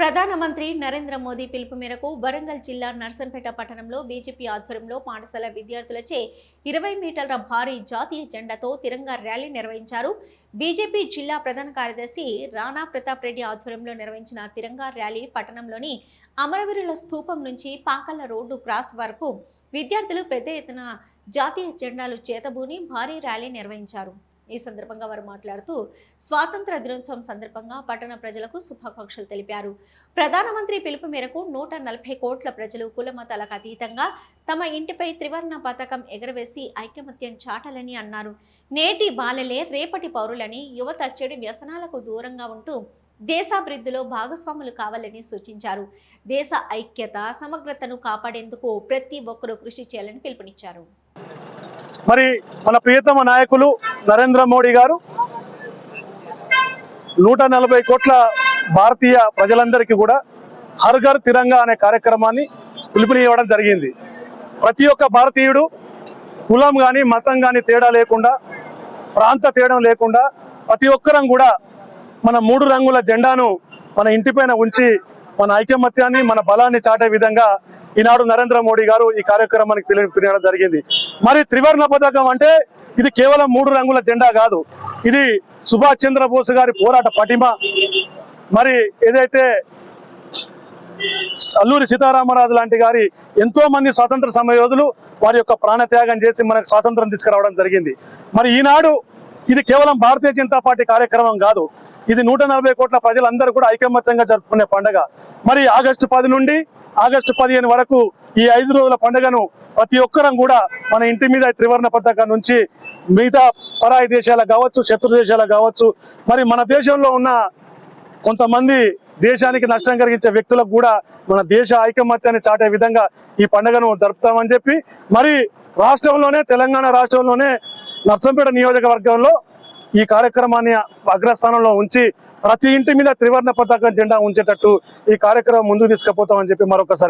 ప్రధానమంత్రి నరేంద్ర మోదీ పిలుపు మేరకు వరంగల్ జిల్లా నర్సంపేట పట్టణంలో బీజేపీ ఆధ్వర్యంలో పాఠశాల విద్యార్థులచే 20 మీటర్ల భారీ జాతీయ జెండాతో తిరంగా ర్యాలీ నిర్వహించారు. బీజేపీ జిల్లా ప్రధాన కార్యదర్శి రాణా ప్రతాప్ రెడ్డి ఆధ్వర్యంలో నిర్వహించిన తిరంగా ర్యాలీ పట్టణంలోని అమరవీరుల స్థూపం నుంచి పాకళ్ల రోడ్డు క్రాస్ వరకు విద్యార్థులు పెద్ద ఎత్తున జాతీయ జెండాలు చేతబూని భారీ ర్యాలీ నిర్వహించారు. ఈ సందర్భంగా వారు మాట్లాడుతూ స్వాతంత్ర దినోత్సవం సందర్భంగా పట్టణ ప్రజలకు శుభాకాంక్షలు తెలిపారు. ప్రధానమంత్రి పిలుపు మేరకు 140 కోట్ల ప్రజలు కులమతాలకు అతీతంగా తమ ఇంటిపై త్రివర్ణ పతాకం ఎగరవేసి ఐకమత్యం చాటాలని అన్నారు. నేటి బాలలే రేపటి పౌరులని, యువత చెడు వ్యసనాలకు దూరంగా ఉంటూ దేశాభివృద్ధిలో భాగస్వాములు కావాలని సూచించారు. దేశ ఐక్యత, సమగ్రతను కాపాడేందుకు ప్రతి ఒక్కరూ కృషి చేయాలని పిలుపునిచ్చారు. మరి మన ప్రియతమ నాయకులు నరేంద్ర మోడీ గారు 140 కోట్ల భారతీయ ప్రజలందరికీ కూడా హర్ ఘర్ తిరంగా అనే కార్యక్రమాన్ని పిలుపునివ్వడం జరిగింది. ప్రతి ఒక్క భారతీయుడు కులం కానీ మతం కానీ తేడా లేకుండా, ప్రాంత తేడా లేకుండా ప్రతి ఒక్కరం కూడా మన 3 రంగుల జెండాను మన ఇంటిపైన ఉంచి మన ఐకమత్యాన్ని, మన బలాన్ని చాటే విధంగా ఈనాడు నరేంద్ర మోడీ గారు ఈ కార్యక్రమానికి పిలుపునివ్వడం జరిగింది. మరి త్రివర్ణ పతాకం అంటే ఇది కేవలం 3 రంగుల జెండా కాదు. ఇది సుభాష్ చంద్రబోస్ గారి పోరాట పటిమ. మరి ఏదైతే అల్లూరి సీతారామరాజు లాంటి గారి ఎంతో మంది స్వాతంత్ర సమరయోధులు వారి యొక్క ప్రాణత్యాగం చేసి మనకు స్వాతంత్రం తీసుకురావడం జరిగింది. మరి ఈనాడు ఇది కేవలం భారతీయ జనతా పార్టీ కార్యక్రమం కాదు. ఇది 140 కోట్ల ప్రజలందరూ కూడా ఐకమత్యంగా జరుపుకునే పండుగ. మరి ఆగస్టు 10 నుండి ఆగస్టు 15 వరకు ఈ 5 రోజుల పండుగను ప్రతి ఒక్కరం కూడా మన ఇంటి మీద త్రివర్ణ పతాకం నుంచి మిగతా పరాయి దేశాలకు కావచ్చు, శత్రు దేశాలకు కావచ్చు, మరి మన దేశంలో ఉన్న కొంతమంది దేశానికి నష్టం కలిగించే వ్యక్తులకు కూడా మన దేశ ఐకమత్యాన్ని చాటే విధంగా ఈ పండుగను జరుపుతామని చెప్పి, మరి రాష్ట్రంలోనే, తెలంగాణ రాష్ట్రంలోనే నర్సంపేట నియోజకవర్గంలో ఈ కార్యక్రమాన్ని అగ్రస్థానంలో ఉంచి ప్రతి ఇంటి మీద త్రివర్ణ పతాకం జెండా ఉంచేటట్టు ఈ కార్యక్రమం ముందుకు తీసుకుపోతామని చెప్పి మరొకసారి